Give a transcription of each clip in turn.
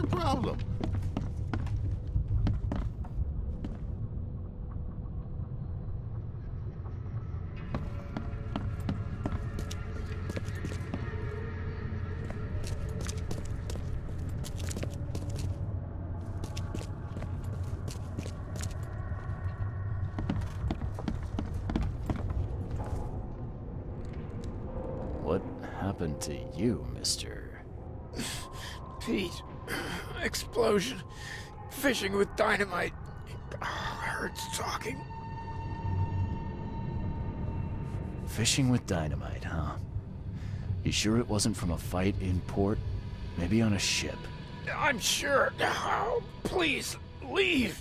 the problem? What happened to you, mister? Pete. Explosion. Fishing with dynamite. Hurts talking. Fishing with dynamite, huh? You sure it wasn't from a fight in port? Maybe on a ship? I'm sure. Oh, please, leave.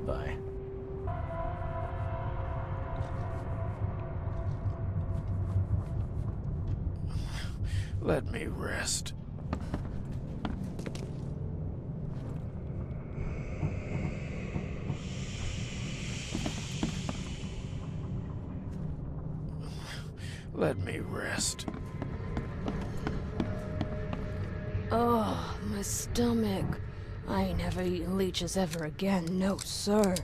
Bye. Let me rest. Let me rest. Oh, my stomach. I ain't never eating leeches ever again, no sir.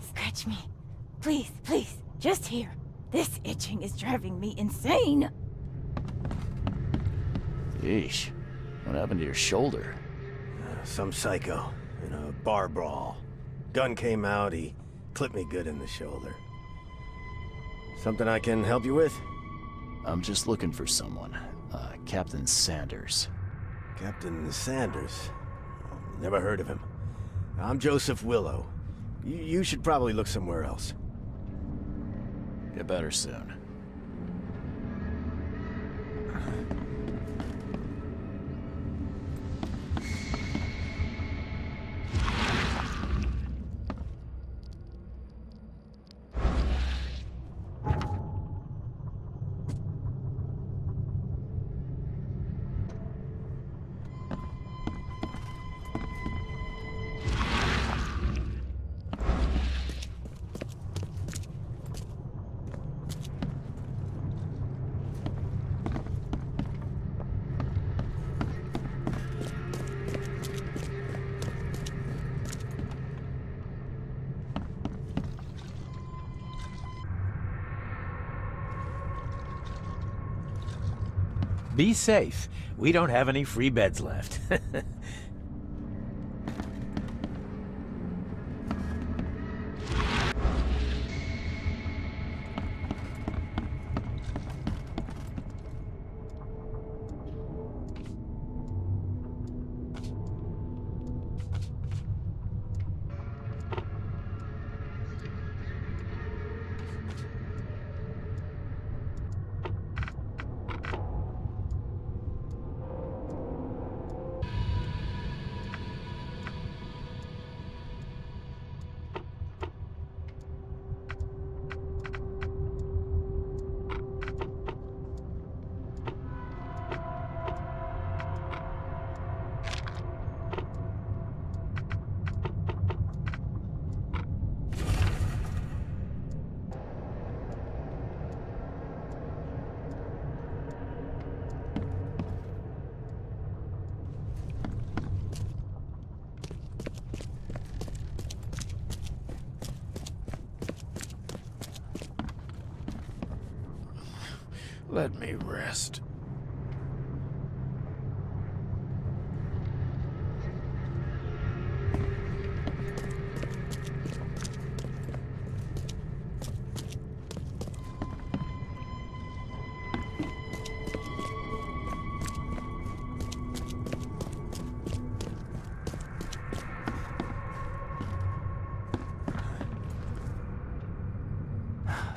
Scratch me. Please, please, just here. This itching is driving me insane. Yeesh. What happened to your shoulder? Some psycho in a bar brawl. Gun came out, he clipped me good in the shoulder. Something I can help you with? I'm just looking for someone. Captain Sanders. Captain Sanders? Never heard of him. I'm Joseph Willow. You should probably look somewhere else. Get better soon. Be safe. We don't have any free beds left. Let me rest.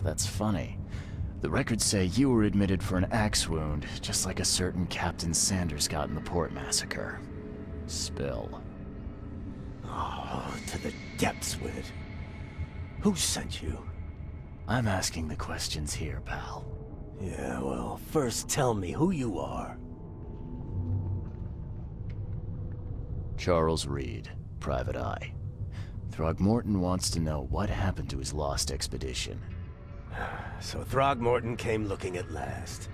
That's funny. The records say you were admitted for an axe wound, just like a certain Captain Sanders got in the port massacre. Spill. Oh, to the depths with it. Who sent you? I'm asking the questions here, pal. Yeah, well, first tell me who you are. Charles Reed, Private Eye. Throgmorton wants to know what happened to his lost expedition. So Throgmorton came looking at last.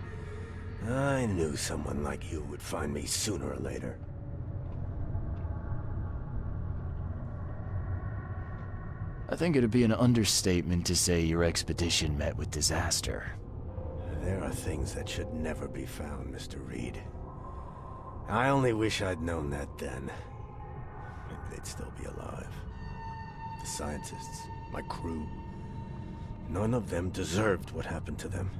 I knew someone like you would find me sooner or later. I think it'd be an understatement to say your expedition met with disaster. There are things that should never be found, Mr. Reed. I only wish I'd known that then. Maybe they'd still be alive. The scientists, my crew. None of them deserved what happened to them.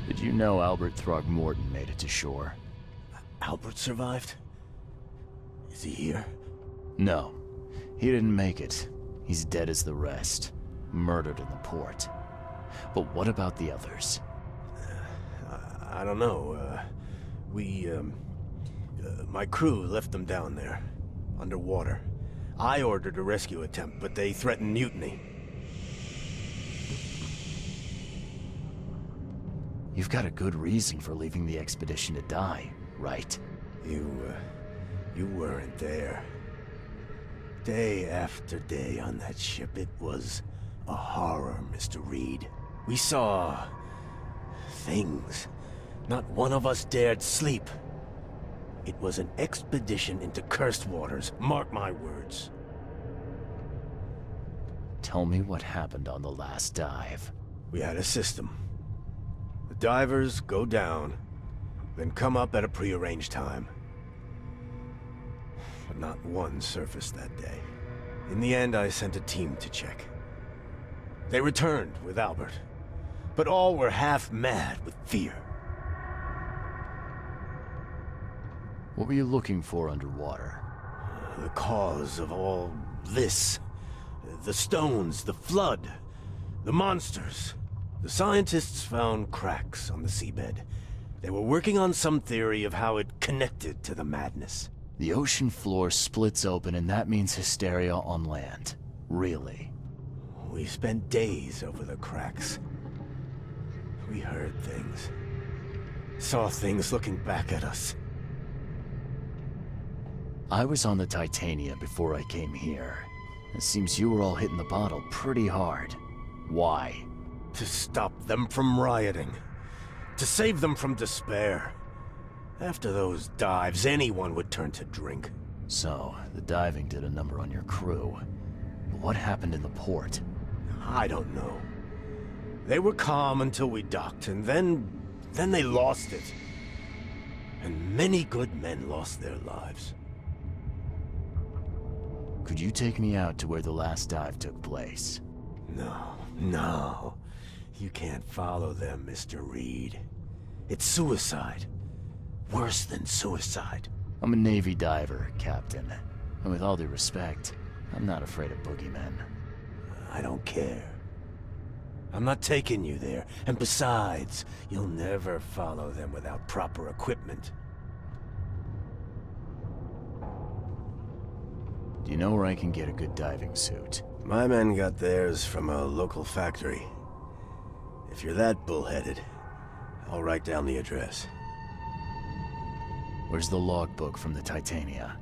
Did you know Albert Throgmorton made it to shore? Albert survived? Is he here? No, he didn't make it. He's dead as the rest, murdered in the port. But what about the others? I don't know. My crew left them down there, underwater. I ordered a rescue attempt, but they threatened mutiny. You've got a good reason for leaving the expedition to die, right? You weren't there. Day after day on that ship, it was a horror, Mr. Reed. We saw things. Not one of us dared sleep. It was an expedition into cursed waters, mark my words. Tell me what happened on the last dive. We had a system. The divers go down, then come up at a prearranged time. But not one surfaced that day. In the end, I sent a team to check. They returned with Albert, but all were half mad with fear. What were you looking for underwater? The cause of all this. The stones, the flood, the monsters. The scientists found cracks on the seabed. They were working on some theory of how it connected to the madness. The ocean floor splits open and that means hysteria on land. Really? We spent days over the cracks. We heard things. Saw things looking back at us. I was on the Titania before I came here. It seems you were all hitting the bottle pretty hard. Why? To stop them from rioting. To save them from despair. After those dives, anyone would turn to drink. So, the diving did a number on your crew. But what happened in the port? I don't know. They were calm until we docked, and then they lost it. And many good men lost their lives. Could you take me out to where the last dive took place? No. You can't follow them, Mr. Reed. It's suicide. Worse than suicide. I'm a Navy diver, Captain. And with all due respect, I'm not afraid of boogeymen. I don't care. I'm not taking you there. And besides, you'll never follow them without proper equipment. Do you know where I can get a good diving suit? My men got theirs from a local factory. If you're that bullheaded, I'll write down the address. Where's the logbook from the Titania?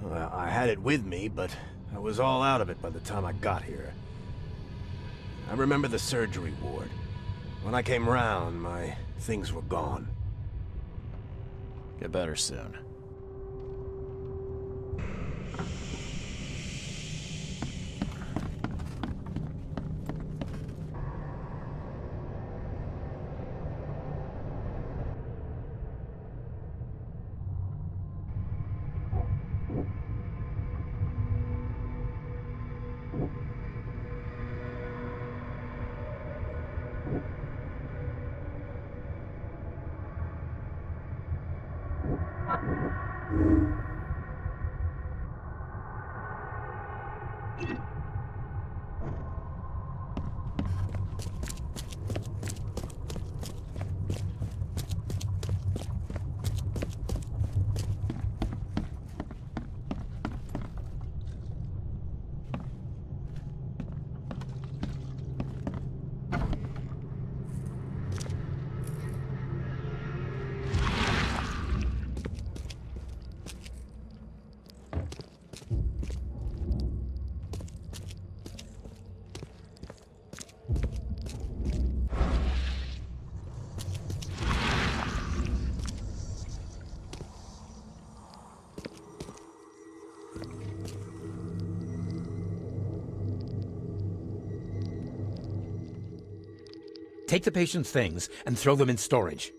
Well, I had it with me, but I was all out of it by the time I got here. I remember the surgery ward. When I came round, my things were gone. Get better soon. Take the patient's things and throw them in storage.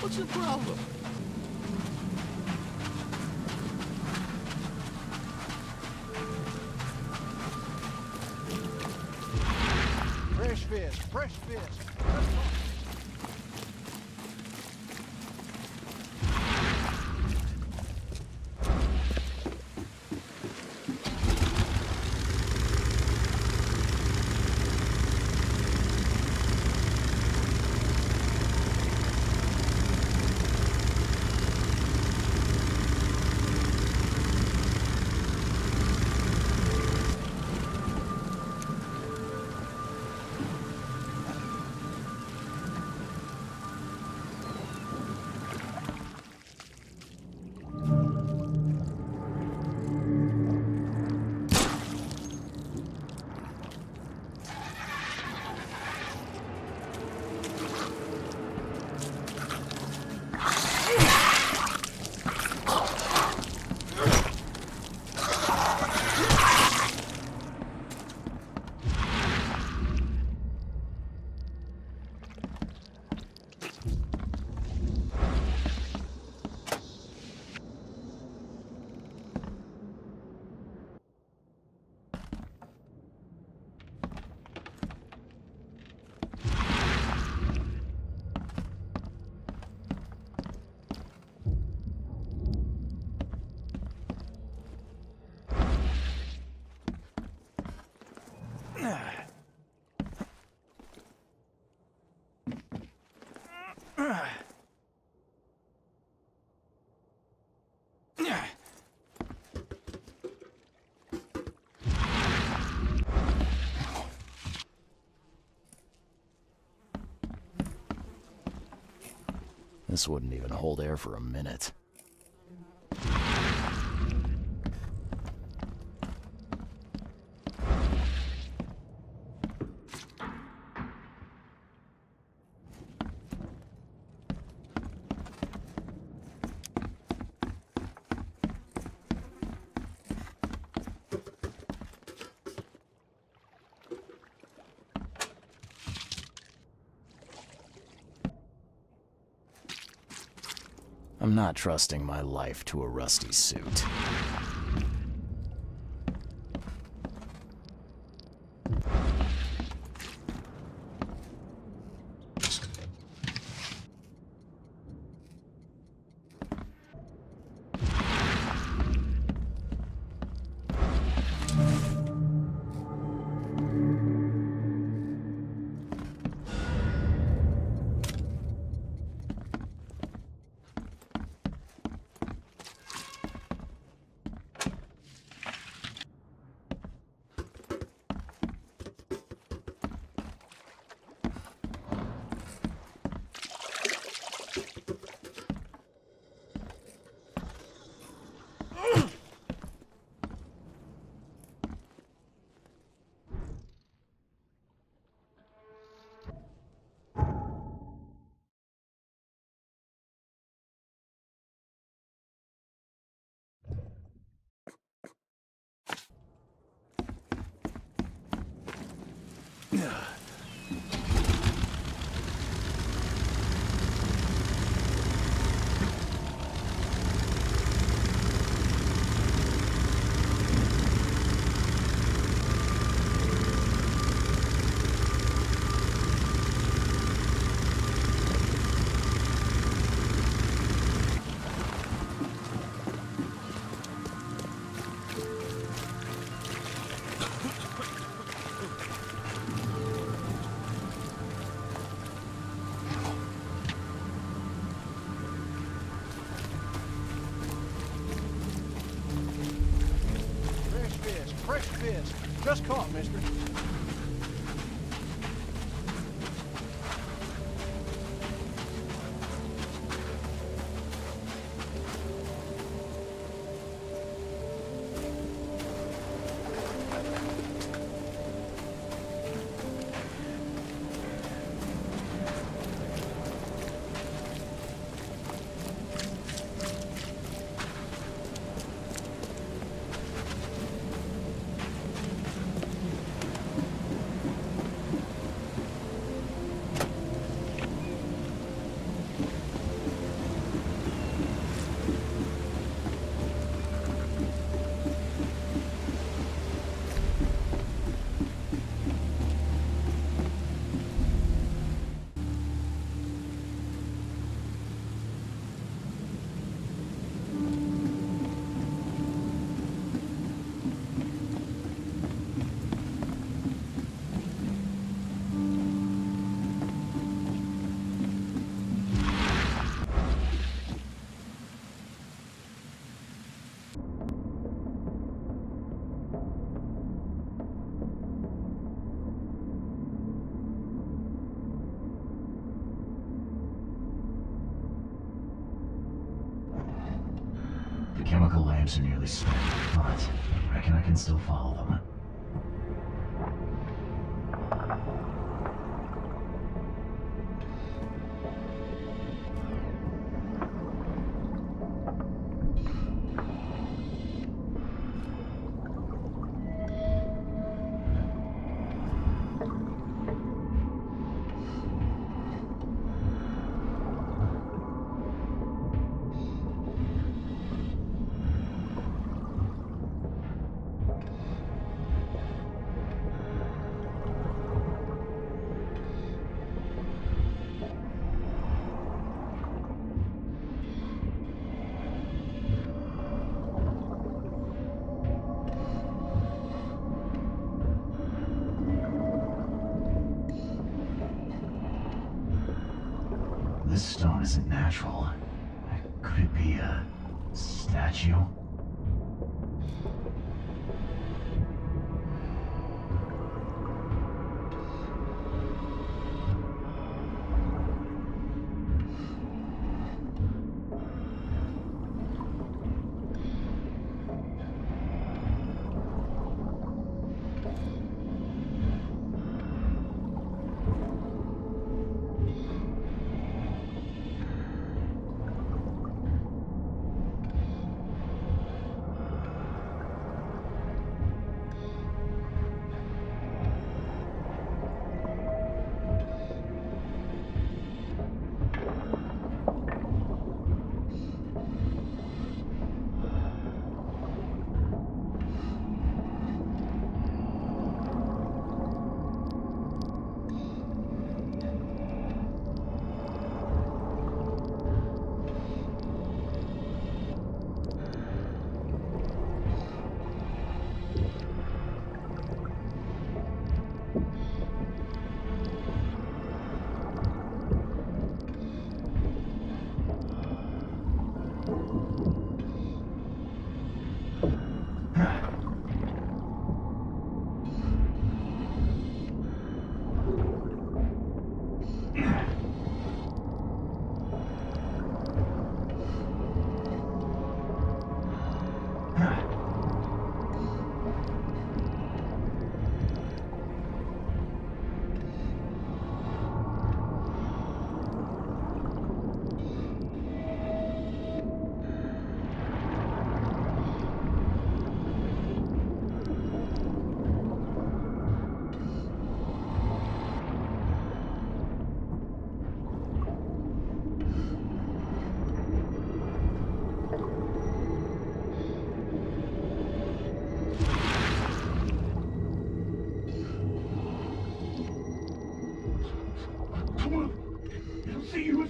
What's your problem? Fresh fish, fresh fish. This wouldn't even hold air for a minute. I'm not trusting my life to a rusty suit. Fresh fish. Just caught, mister. The chemical lamps are nearly spent, but I reckon I can still follow them. This stone isn't natural. Could it be a statue?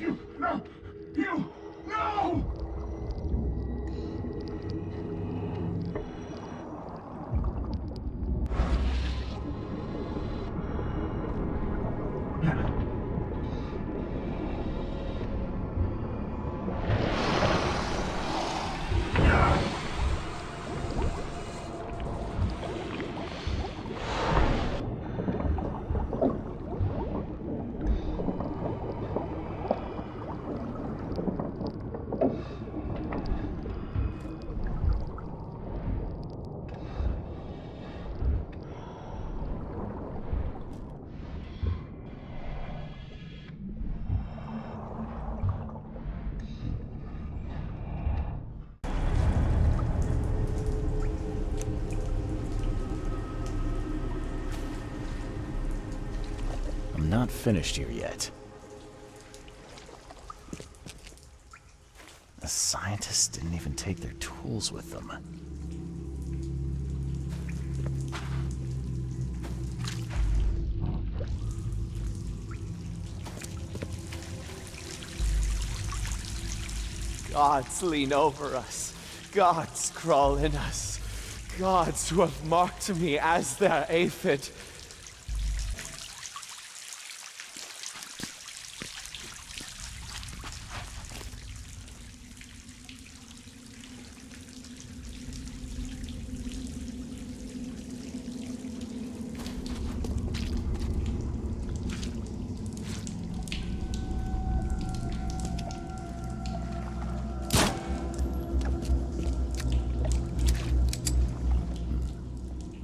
you! No! You! No! I'm not finished here yet. The scientists didn't even take their tools with them. Gods lean over us. Gods crawl in us. Gods who have marked me as their aphid.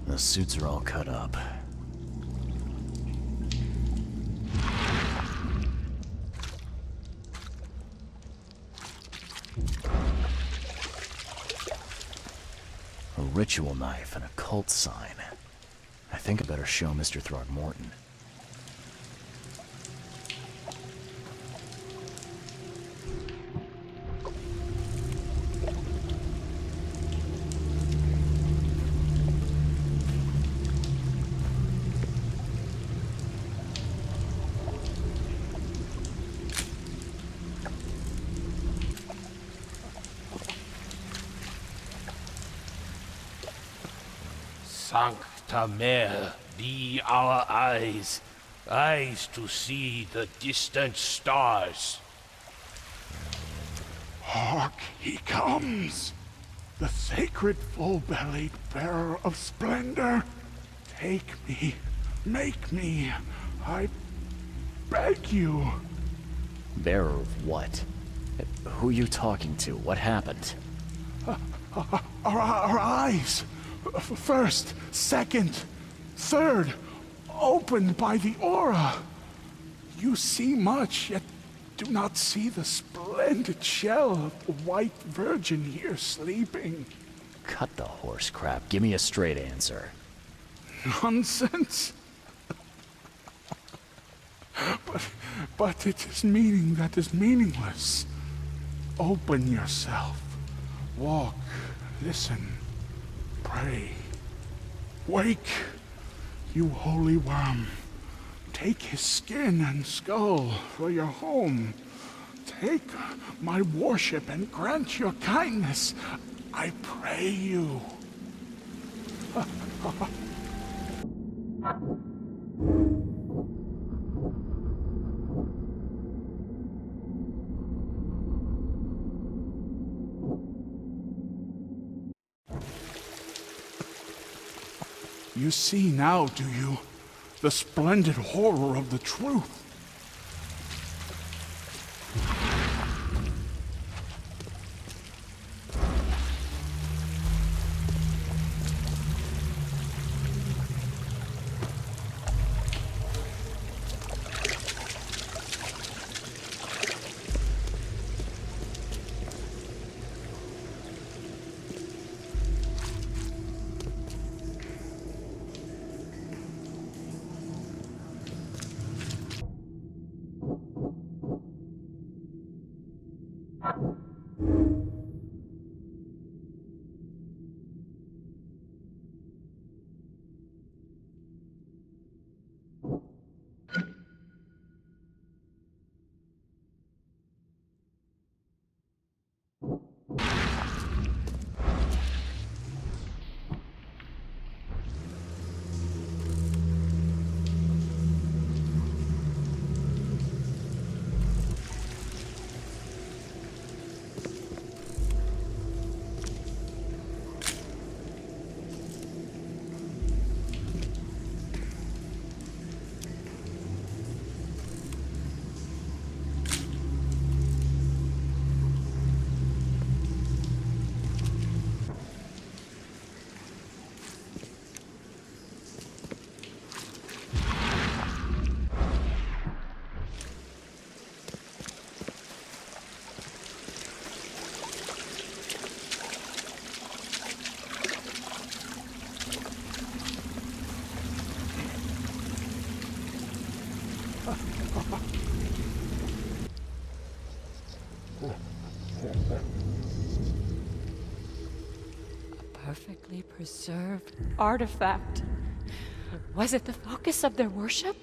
The suits are all cut up. A ritual knife and a cult sign. I think I better show Mr. Throgmorton. Sancta Mare, be our eyes, eyes to see the distant stars. Hark, he comes! The sacred full-bellied bearer of splendor. Take me, make me, I beg you. Bearer of what? Who are you talking to? What happened? Our eyes, first, second, third, opened by the aura. You see much, yet do not see the splendid shell of the white virgin here sleeping. Cut the horse crap. Give me a straight answer. Nonsense. But it is meaning that is meaningless. Open yourself. Walk, listen, pray. Wake, you holy worm. Take his skin and skull for your home. Take my worship and grant your kindness. I pray you. You see now, do you? The splendid horror of the truth. Perfectly preserved artifact. Was it the focus of their worship?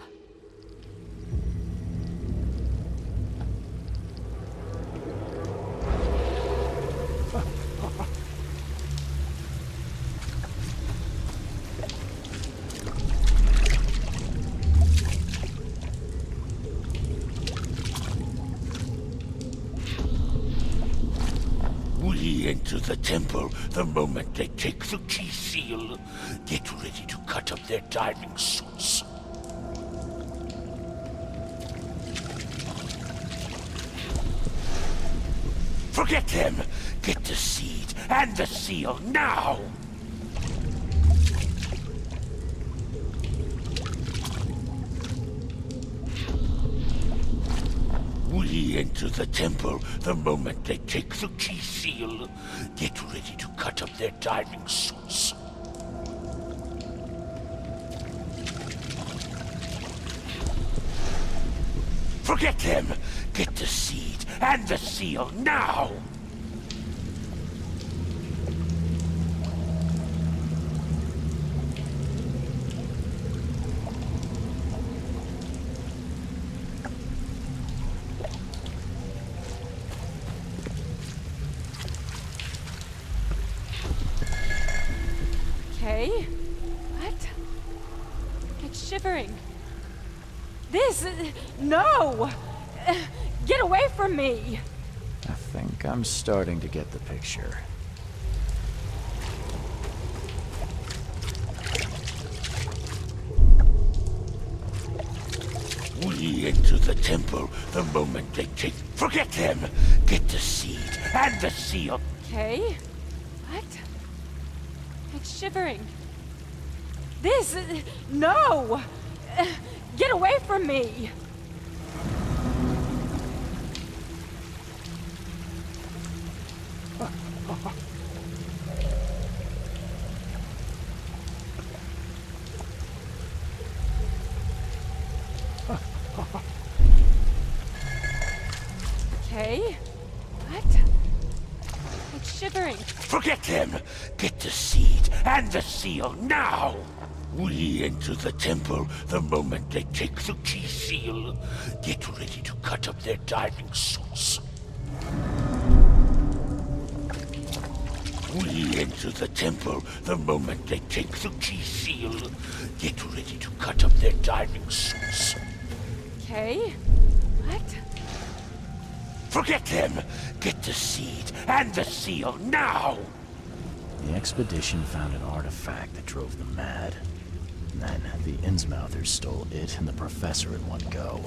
We enter the temple the moment they take the key seal. Get ready to cut up their diving suits. Forget them! Get the seed and the seal now! We enter the temple the moment they take the key seal. Get ready to cut up their diving suits. Forget them! Get the seed and the seal now! Okay. What? It's shivering. This... No! Get away from me! I think I'm starting to get the picture. We enter the temple the moment they take... Forget them! Get the seed and the seal! Okay. What? It's shivering. This... No! Get away from me! Okay. What? It's shivering. Forget them! Get the seed and the seal now! We enter the temple the moment they take the key seal. Get ready to cut up their diving suits. We enter the temple the moment they take the key seal. Get ready to cut up their diving suits. Okay. What? Forget them! Get the seed and the seal now! The expedition found an artifact that drove them mad. Then the Innsmouthers stole it and the professor in one go.